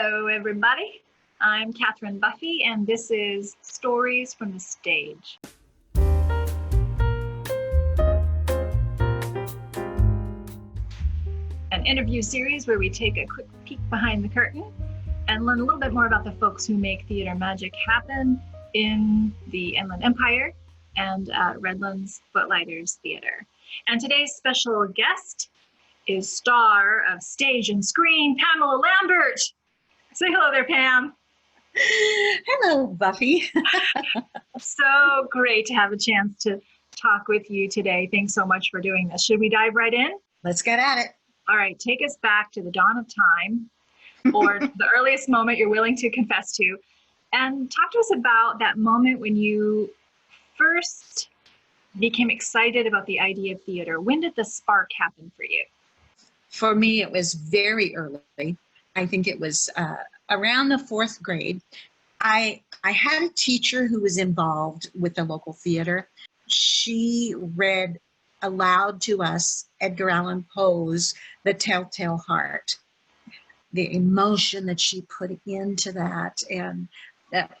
Hello, everybody. I'm Catherine Buffy, and this is Stories from the Stage. An interview series where we take a quick peek behind the curtain and learn a little bit more about the folks who make theater magic happen in the Inland Empire and Redlands Footlighters Theater. And today's special guest is star of stage and screen, Pamela Lambert. Say hello there, Pam. Hello, Buffy. So great to have a chance to talk with you today. Thanks so much for doing this. Should we dive right in? Let's get at it. All right, take us back to the dawn of time, or the earliest moment you're willing to confess to, and talk to us about that moment when you first became excited about the idea of theater. When did the spark happen for you? For me, it was very early. I think it was around the 4th grade. I had a teacher who was involved with the local theater. She read aloud to us Edgar Allan Poe's The Telltale Heart. The emotion that she put into that, and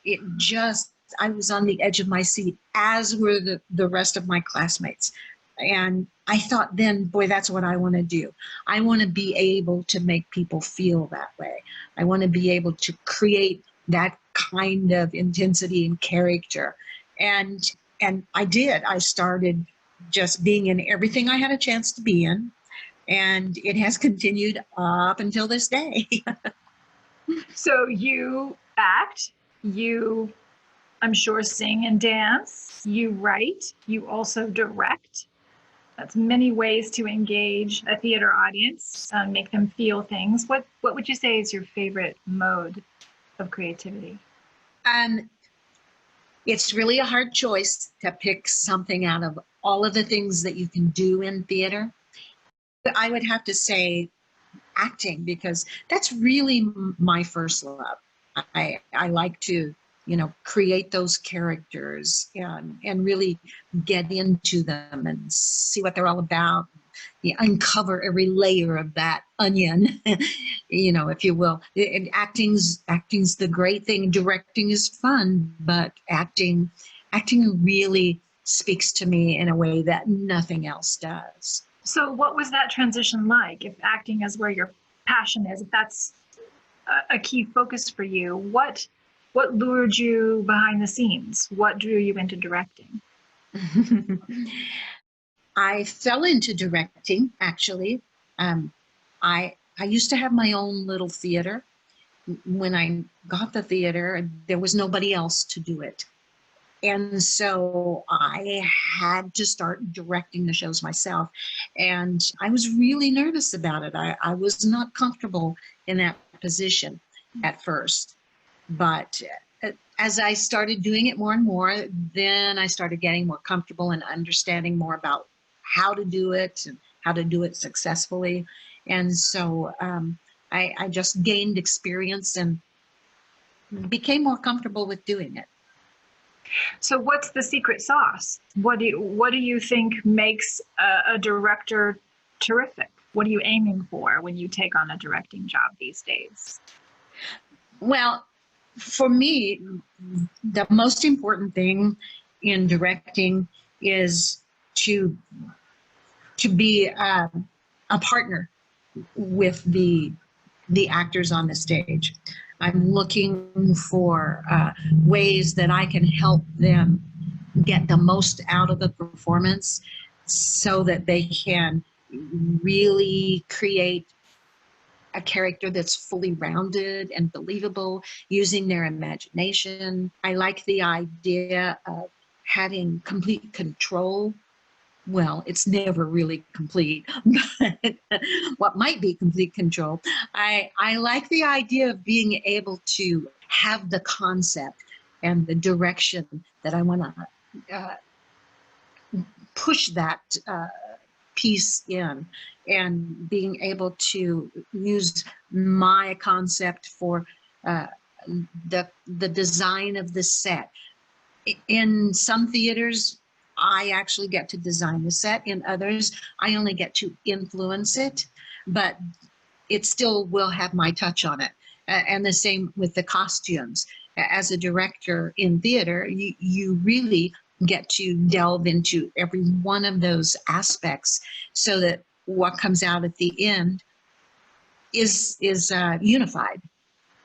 it just, I was on the edge of my seat, as were the rest of my classmates. And I thought then, boy, that's what I want to do. I want to be able to make people feel that way. I want to be able to create that kind of intensity and character. And I did. I started just being in everything I had a chance to be in. And it has continued up until this day. So you act, you, I'm sure, sing and dance, you write, you also direct. That's many ways to engage a theater audience, make them feel things. What would you say is your favorite mode of creativity? It's really a hard choice to pick something out of all of the things that you can do in theater. I would have to say acting, because that's really my first love. I like to, create those characters and really get into them and see what they're all about. Uncover every layer of that onion, if you will. And acting's the great thing. Directing is fun, but acting really speaks to me in a way that nothing else does. So what was that transition like? If acting is where your passion is, if that's a key focus for you, what lured you behind the scenes? What drew you into directing? I fell into directing, actually. I used to have my own little theater. When I got the theater, there was nobody else to do it. And so I had to start directing the shows myself. And I was really nervous about it. I was not comfortable in that position at first. But as I started doing it more and more, then I started getting more comfortable and understanding more about how to do it and how to do it successfully. And so I just gained experience and became more comfortable with doing it. So what's the secret sauce? What do you think makes a director terrific? What are you aiming for when you take on a directing job these days? Well, for me, the most important thing in directing is to be a partner with the actors on the stage. I'm looking for ways that I can help them get the most out of the performance so that they can really create a character that's fully rounded and believable, using their imagination. I like the idea of having complete control. Well, it's never really complete, but what might be complete control. I like the idea of being able to have the concept and the direction that I want to push that piece in, and being able to use my concept for the design of the set. In some theaters, I actually get to design the set. In others, I only get to influence it, but it still will have my touch on it. And the same with the costumes. As a director in theater, you really get to delve into every one of those aspects so that what comes out at the end is unified.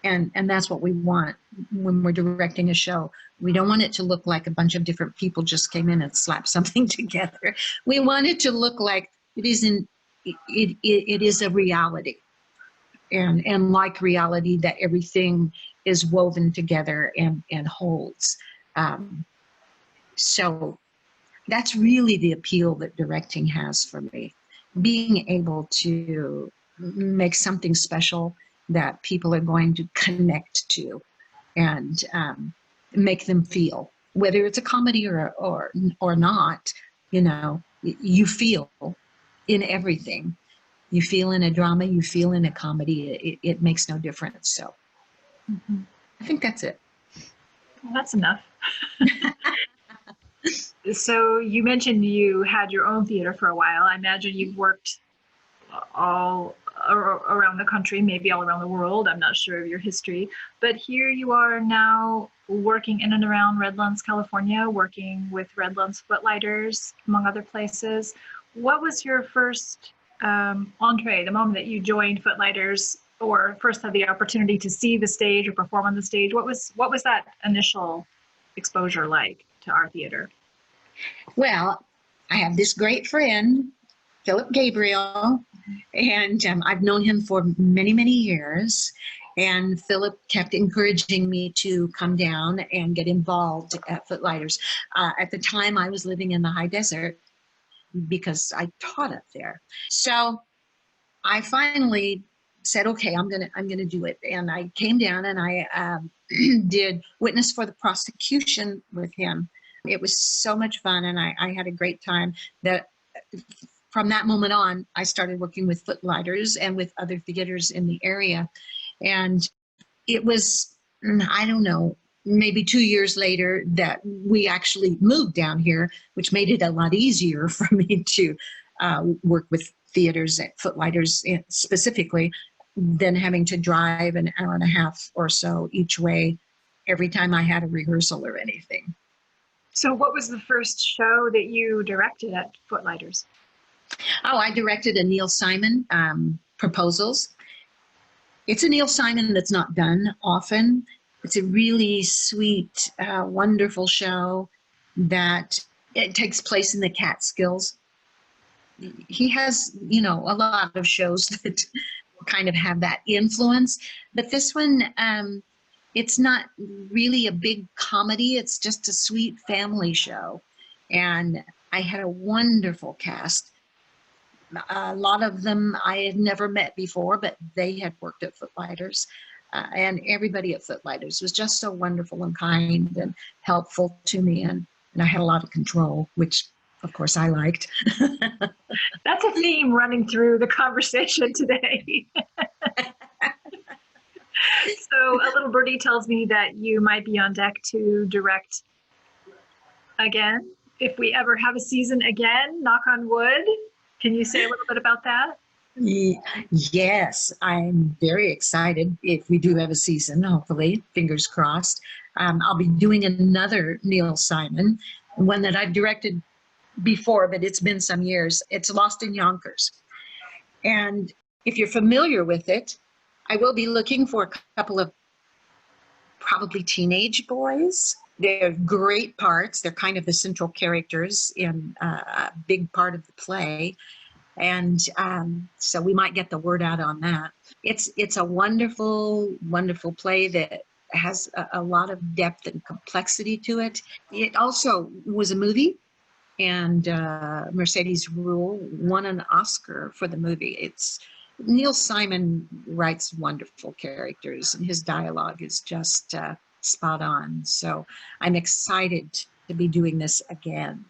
And that's what we want when we're directing a show. We don't want it to look like a bunch of different people just came in and slapped something together. We want it to look like it is a reality. And like reality, that everything is woven together and holds. So that's really the appeal that directing has for me. Being able to make something special that people are going to connect to and make them feel, whether it's a comedy or not, you feel in everything. You feel in a drama, you feel in a comedy, it makes no difference. So I think that's it. Well, that's enough. So you mentioned you had your own theater for a while. I imagine you've worked all around the country, maybe all around the world. I'm not sure of your history, but here you are now working in and around Redlands, California, working with Redlands Footlighters, among other places. What was your first entree, the moment that you joined Footlighters or first had the opportunity to see the stage or perform on the stage? What was that initial exposure like to our theater? Well, I have this great friend, Philip Gabriel, and I've known him for many, many years. And Philip kept encouraging me to come down and get involved at Footlighters. At the time, I was living in the high desert because I taught up there. So I finally said, okay, I'm gonna do it. And I came down and I did Witness for the Prosecution with him. It was so much fun, and I had a great time. That from that moment on, I started working with Footlighters and with other theaters in the area. And it was, I don't know, maybe 2 years later that we actually moved down here, which made it a lot easier for me to work with theaters at Footlighters specifically than having to drive an hour and a half or so each way every time I had a rehearsal or anything. So what was the first show that you directed at Footlighters? Oh, I directed a Neil Simon, Proposals. It's a Neil Simon that's not done often. It's a really sweet, wonderful show that it takes place in the Catskills. He has, a lot of shows that kind of have that influence, but this one, it's not really a big comedy. It's just a sweet family show. And I had a wonderful cast. A lot of them I had never met before, but they had worked at Footlighters. And everybody at Footlighters was just so wonderful and kind and helpful to me. And I had a lot of control, which of course I liked. That's a theme running through the conversation today. So a little birdie tells me that you might be on deck to direct again. If we ever have a season again, knock on wood. Can you say a little bit about that? Yes, I'm very excited if we do have a season, hopefully, fingers crossed. I'll be doing another Neil Simon, one that I've directed before, but it's been some years. It's Lost in Yonkers. And if you're familiar with it, I will be looking for a couple of probably teenage boys. They're great parts. They're kind of the central characters in a big part of the play. And so we might get the word out on that. It's a wonderful, wonderful play that has a lot of depth and complexity to it. It also was a movie, and Mercedes Ruehl won an Oscar for the movie. Neil Simon writes wonderful characters, and his dialogue is just spot on. So I'm excited to be doing this again.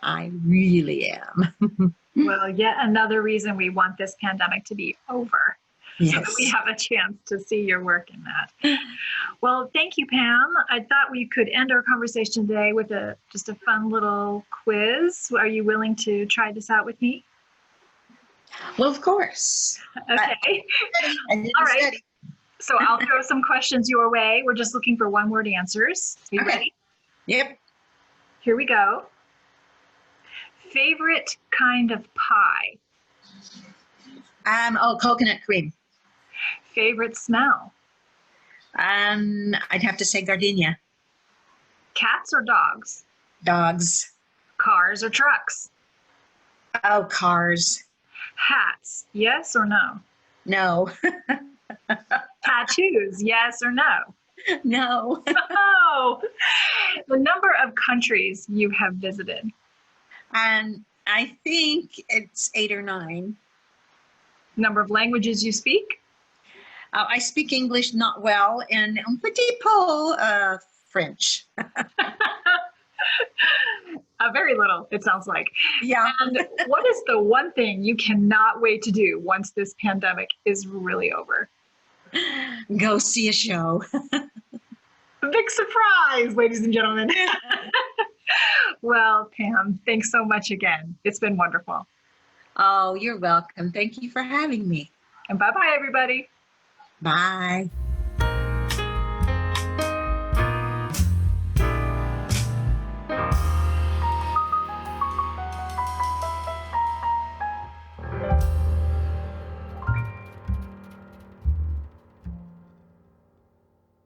I really am. Well, yet another reason we want this pandemic to be over. Yes. So that we have a chance to see your work in that. Well, thank you, Pam. I thought we could end our conversation today with just a fun little quiz. Are you willing to try this out with me? Well, of course. Okay. All right. Study. So I'll throw some questions your way. We're just looking for one-word answers. Are you ready? Yep. Here we go. Favorite kind of pie? Coconut cream. Favorite smell? I'd have to say gardenia. Cats or dogs? Dogs. Cars or trucks? Oh, cars. Hats, yes or no? No. Tattoos, yes or no? No. Oh, the number of countries you have visited? I think it's 8 or 9. Number of languages you speak? I speak English not well and un petit peu French. Very little, it sounds like. Yeah. And what is the one thing you cannot wait to do once this pandemic is really over? Go see a show. A big surprise, ladies and gentlemen. Well, Pam, thanks so much again. It's been wonderful. Oh, you're welcome. Thank you for having me. And bye-bye, everybody. Bye.